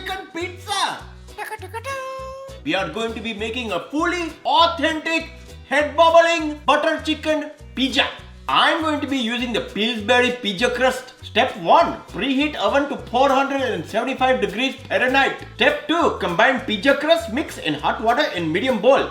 chicken pizza. We are going to be making a fully authentic, head-bobbling butter chicken pizza. I'm going to be using the Pillsbury pizza crust. Step 1. Preheat oven to 475 degrees Fahrenheit. Step 2. Combine pizza crust mix in hot water in medium bowl.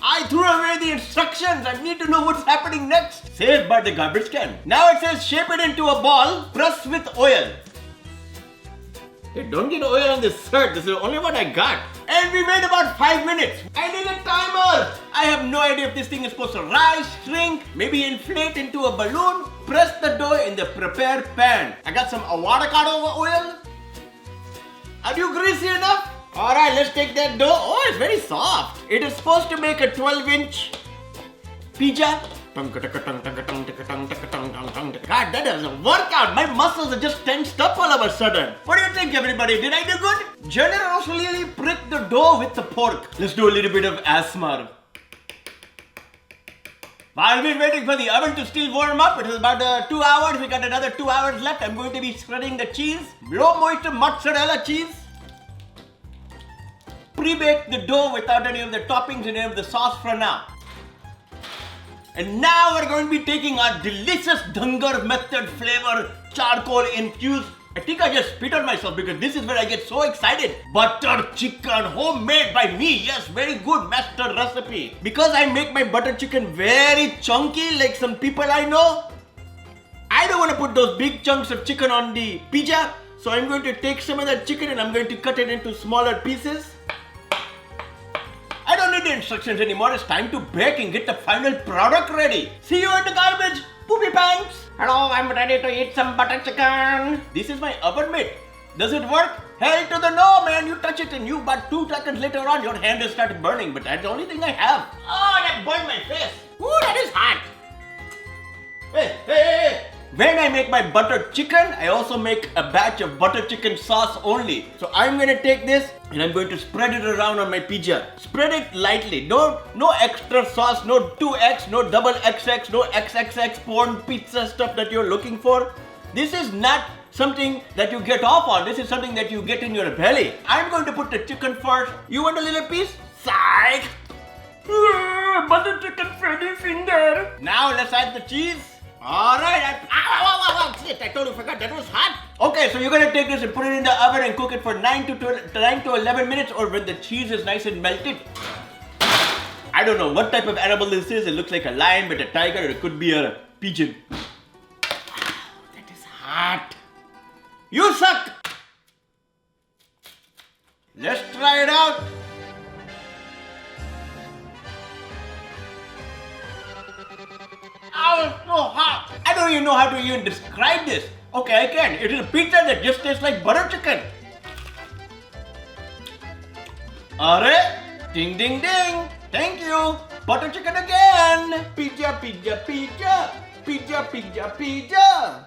I threw away the instructions. I need to know what's happening next. Saved by the garbage can. Now it says shape it into a ball. Press with oil. Hey, don't get oil on this shirt. This is the only one I got. And we wait about 5 minutes. I need a timer. I have no idea if this thing is supposed to rise, shrink, maybe inflate into a balloon. Press the dough in the prepared pan. I got some avocado oil. Are you greasy enough? Alright, let's take that dough. Oh, it's very soft. It is supposed to make a 12-inch pizza. God, that doesn't work out. My muscles are just tensed up all of a sudden. What do you think, everybody? Did I do good? Generously prick the dough with the fork. Let's do a little bit of ASMR. While we're waiting for the oven to still warm up, it is about 2 hours. We got another 2 hours left. I'm going to be spreading the cheese. Low moisture mozzarella cheese. Pre-bake the dough without any of the toppings and any of the sauce for now. And now we're going to be taking our delicious Dangar method flavor charcoal infused. I think I just spit on myself because this is where I get so excited. Butter chicken homemade by me. Yes, very good master recipe. Because I make my butter chicken very chunky like some people I know, I don't want to put those big chunks of chicken on the pizza. So I'm going to take some of that chicken and I'm going to cut it into smaller pieces. I don't need the instructions anymore. It's time to bake and get the final product ready. See you in the garbage, poopy pants. Hello, I'm ready to eat some butter chicken. This is my oven mitt. Does it work? Hell to the no, man. You touch it and you, but 2 seconds later on, your hand has started burning. But that's the only thing I have. Oh, that burned my face. Ooh, that is hot. Hey. When I make my butter chicken, I also make a batch of butter chicken sauce only. So I'm going to take this and I'm going to spread it around on my pizza. Spread it lightly. No extra sauce, no 2X, no double XX, no XXX porn pizza stuff that you're looking for. This is not something that you get off on. This is something that you get in your belly. I'm going to put the chicken first. You want a little piece? Psych! Butter chicken Freddy finger. Now let's add the cheese. Alright, shit, I totally forgot, that was hot. Okay, so you're gonna take this and put it in the oven and cook it for 9 to 11 minutes or when the cheese is nice and melted. I don't know what type of animal this is. It looks like a lion, but a tiger, or it could be a pigeon. That is hot. You suck! Let's try it out. Oh, it's so hot. I don't even know how to even describe this. Okay, I can. It is a pizza that just tastes like butter chicken. Alright. Ding, ding, ding. Thank you. Butter chicken again. Pizza, pizza, pizza. Pizza, pizza, pizza.